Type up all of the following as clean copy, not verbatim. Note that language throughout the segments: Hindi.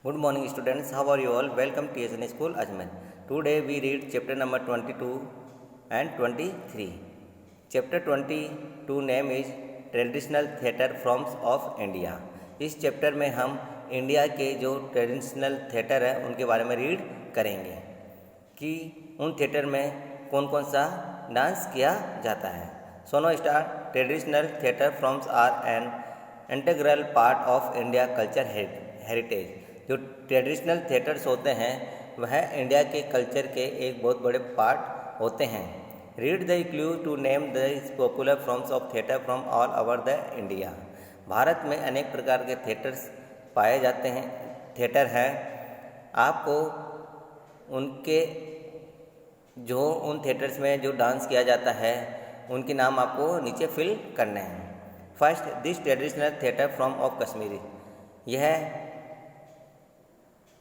Good morning students, how are you all? Welcome to TSN School Ajmer. Today we read chapter number 22 and 23. Chapter 22 name is Traditional Theatre Forms of India. इस चैप्टर में हम इंडिया के जो ट्रेडिशनल थिएटर है उनके बारे में रीड करेंगे कि उन थिएटर में कौन कौन सा डांस किया जाता है. So now start. Traditional theatre forms are an integral part of India culture heritage. जो ट्रेडिशनल थिएटर्स होते हैं वह इंडिया के कल्चर के एक बहुत बड़े पार्ट होते हैं. Read the clue to name the popular forms of theatre from all over the India. Bharat में अनेक प्रकार के थिएटर्स पाए जाते हैं, थिएटर हैं. आपको उनके जो उन थिएटर्स में जो डांस किया जाता है उनके नाम आपको नीचे फिल करने हैं. First, this traditional theatre from of Kashmir. यह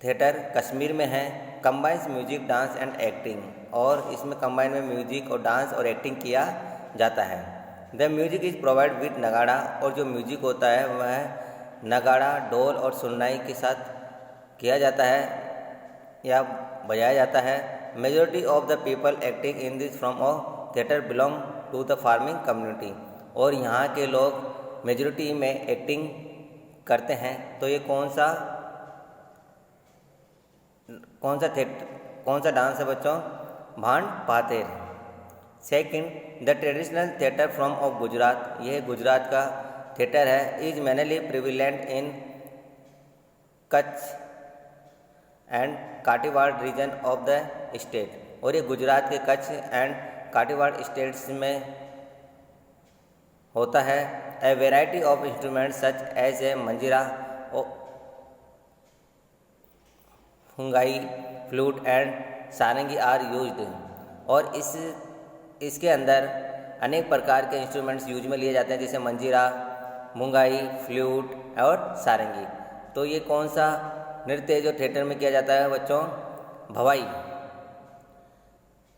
थिएटर कश्मीर में है. Combines music, dance and acting. और इसमें कंबाइन में म्यूजिक और डांस और एक्टिंग किया जाता है. The music is provide with नगाड़ा. और जो म्यूजिक होता है वह नगाड़ा, ढोल और सुननाई के साथ किया जाता है या बजाया जाता है. Majority of the people acting in this form of theatre belong to the farming community. और यहाँ के लोग मेजॉरिटी में एक्टिंग करते हैं. तो ये कौन सा डांस है बच्चों? Bhand Pather. Second, the traditional theatre from of Gujarat. यह गुजरात का थिएटर है. Is mainly prevalent in Kutch and Kathiawar region of the state. और ये गुजरात के कच्छ एंड काठियावाड़ स्टेट्स में होता है. A variety of instruments such as a manjira, phungai, flute and sarangi are used. और इसके अंदर अनेक प्रकार के इंस्ट्रूमेंट्स यूज में लिए जाते हैं जैसे मंजीरा, मुंगाई, फ्लूट और सारंगी. तो ये कौन सा नृत्य जो थिएटर में किया जाता है बच्चों? Bhavai.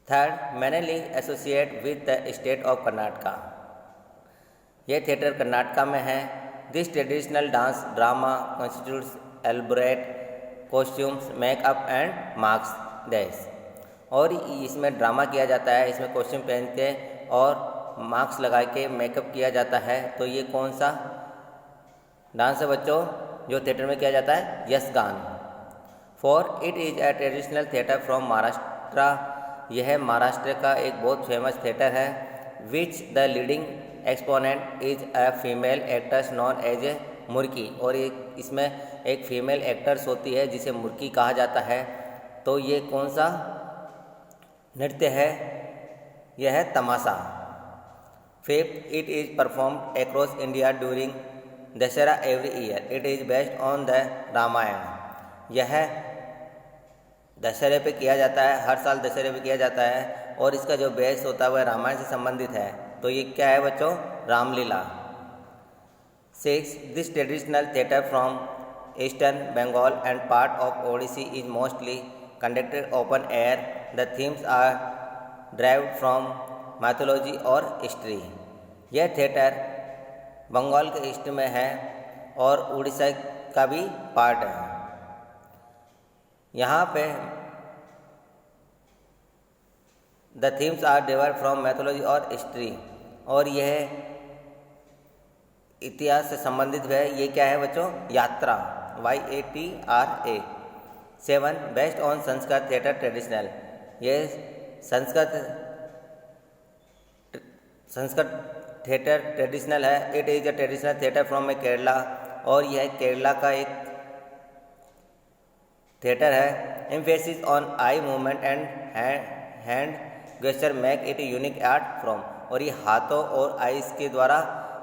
Third, mainly associate with the state of Karnataka. यह थिएटर कर्नाटका में है. This traditional dance drama constitutes elaborate costumes, makeup and mask dash. और इसमें ड्रामा किया जाता है, इसमें कॉस्ट्यूम पहन के और मास्क लगा के मेकअप किया जाता है. तो ये कौन सा डांस है बच्चों जो थिएटर में किया जाता है? Yakshagana. Four it is a traditional theatre from Maharashtra. यह महाराष्ट्र का एक बहुत फेमस थिएटर है. Which the leading exponent is a female actress known as a Murki. और इसमें एक फीमेल एक्टर्स होती है जिसे मुर्की कहा जाता है. तो ये कौन सा नृत्य है? यह है Tamasha. Fifth, it is performed across India during Dussehra every year. It is based on the Ramayana. यह दशहरे पे किया जाता है, हर साल दशहरे पे किया जाता है. और इसका जो बेस होता है वह रामायण से संबंधित है. तो ये क्या है बच्चों? Ramlila. 6, this traditional theatre from eastern Bengal and part of Odisha is mostly conducted open air. The themes are derived from mythology और हिस्ट्री. यह थिएटर बंगाल के ईस्ट में है और उड़ीसा का भी पार्ट है. यहाँ पे the themes are derived from mythology और हिस्ट्री. और यह इतिहास से संबंधित है. ये क्या है बच्चों? Yatra. YATRA. 7, based on Sanskrit theatre traditional. ये संस्कृत थिएटर ट्रेडिशनल है. It is a traditional theatre from a Kerala. और यह केरला का एक थिएटर है. Emphasis on eye movement and hand gesture make it unique art from. और ये हाथों और आइस के द्वारा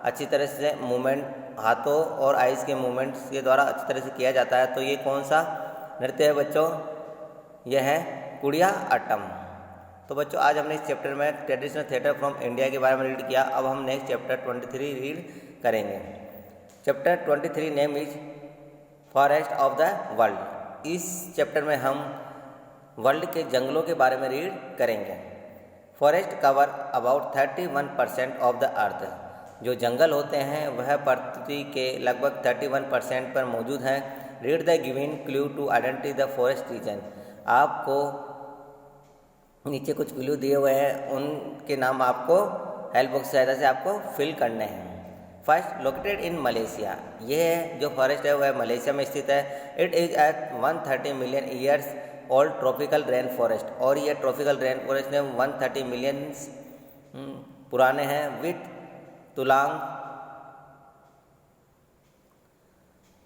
अच्छी तरह से मूवमेंट, हाथों और आइस के मूवमेंट्स के द्वारा अच्छी तरह से किया जाता है. तो ये कौन सा नृत्य है बच्चों? यह है कुड़िया अट्टम. तो बच्चों आज हमने इस चैप्टर में ट्रेडिशनल थिएटर फ्रॉम इंडिया के बारे में रीड किया. अब हम नेक्स्ट चैप्टर 23 रीड करेंगे. Chapter 23 name is forest of the world. इस चैप्टर में हम वर्ल्ड के जंगलों के बारे में रीड करेंगे. Forest cover about 31% of the earth. जो जंगल होते हैं वह पृथ्वी के लगभग 31% पर मौजूद हैं. Read the given clue to identify the forest region. आपको नीचे कुछ क्लू दिए हुए हैं, उनके नाम आपको हेल्प बॉक्स की सहायता से आपको फिल करने हैं। First, located in Malaysia. ये जो फॉरेस्ट है वह मलेशिया में स्थित है। It is at 130 million years old tropical rain forest, और ये ट्रॉपिकल रेन फॉरेस्ट में 130 मिलियन पुराने हैं। With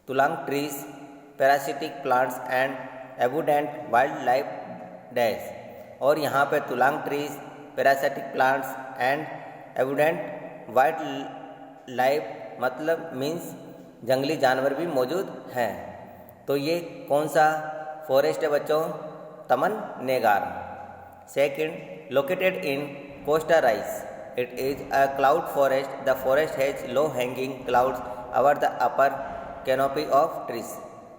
tualang trees, parasitic plants and abundant wild life dash. और यहाँ पे tualang trees, parasitic plants and abundant wild life मतलब मीन्स जंगली जानवर भी मौजूद हैं। तो ये कौन सा फॉरेस्ट है बच्चों? Taman Negara. Second, located in Costa Rica. It is a cloud forest. The forest has low hanging clouds over the upper canopy of trees.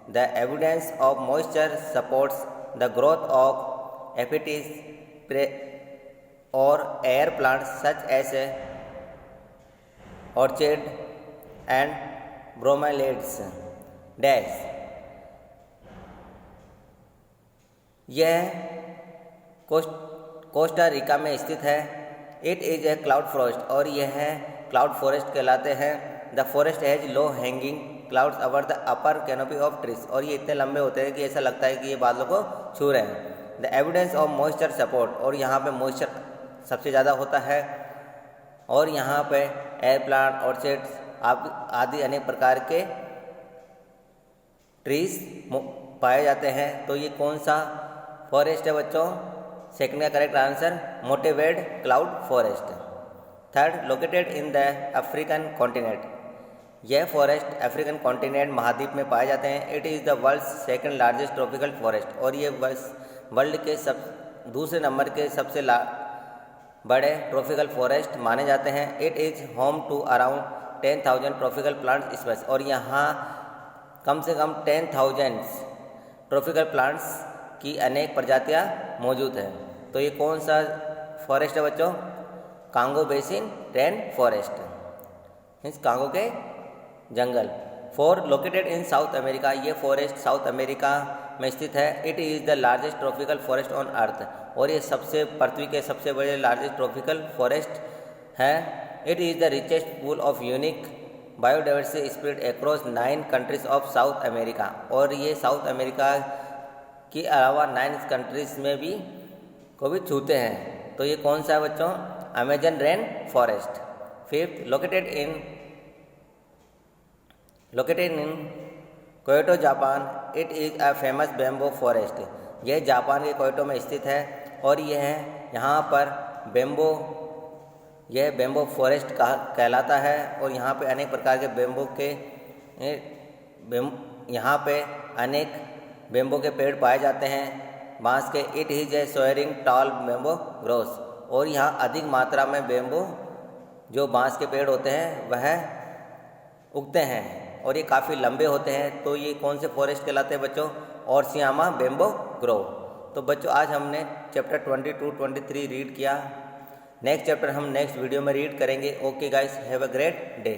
The evidence of moisture supports the growth of epiphytes or air plants such as orchid and bromeliads. Dash. यह कोस्टा रिका में स्थित है। It is A cloud forest, और यह है क्लाउड फॉरेस्ट कहलाते हैं। The forest has low hanging clouds over the upper canopy of trees, और ये इतने लंबे होते हैं कि ऐसा लगता है कि ये बादलों को छू रहे हैं। The evidence of moisture support, और यहाँ पे मॉइस्चर सबसे ज़्यादा होता है। और यहाँ पे एयर प्लांट, ऑर्चिड्स आदि अनेक प्रकार के ट्रीज पाए जाते हैं। तो ये कौन सा फॉरेस्ट है बच्चों? सेकंड का correct answer Monteverde cloud forest. Third, located in the African continent. यह फॉरेस्ट अफ्रीकन कॉन्टिनेंट महाद्वीप में पाए जाते हैं। It is the world's second largest tropical forest, और ये वर्ल्ड के दूसरे नंबर के सबसे बड़े ट्रॉपिकल फॉरेस्ट माने जाते हैं। It is home to around 10,000 tropical plant species, और यहाँ कम से कम 10,000 ट्रॉपिकल प्लांट्स की अनेक प्रजातियाँ मौजूद हैं। तो ये कौन सा फॉरेस्ट है बच्चों? Congo basin rain forest, means Congo के जंगल। Four, located in South America. ये फॉरेस्ट साउथ अमेरिका में स्थित है। It is the largest tropical forest on earth, और ये पृथ्वी के सबसे बड़े लार्जेस्ट ट्रॉपिकल फॉरेस्ट है। It is the richest pool of unique biodiversity spread across 9 countries of South America, और ये साउथ अमेरिका के अलावा 9 कंट्रीज में भी को भी छूते हैं। तो ये कौन सा है बच्चों? Amazon rain forest. Fifth, located in Kyoto Japan. It is a famous bamboo forest. यह जापान के क्योटो में स्थित है, और यहाँ पर यह बैम्बो फॉरेस्ट कहलाता है। और यहाँ पे अनेक प्रकार के बैम्बो के पेड़ पाए जाते हैं, बांस के। It is a soaring tall bamboo grows, और यहाँ अधिक मात्रा में बैम्बो जो बांस के पेड़ होते हैं वह उगते हैं, और ये काफ़ी लंबे होते हैं। तो ये कौन से फॉरेस्ट कहलाते हैं बच्चों? ओरसियामा बैम्बो ग्रोव। तो बच्चों आज हमने चैप्टर 22-23 रीड किया। नेक्स्ट चैप्टर हम नेक्स्ट वीडियो में रीड करेंगे। Okay guys, have a great day.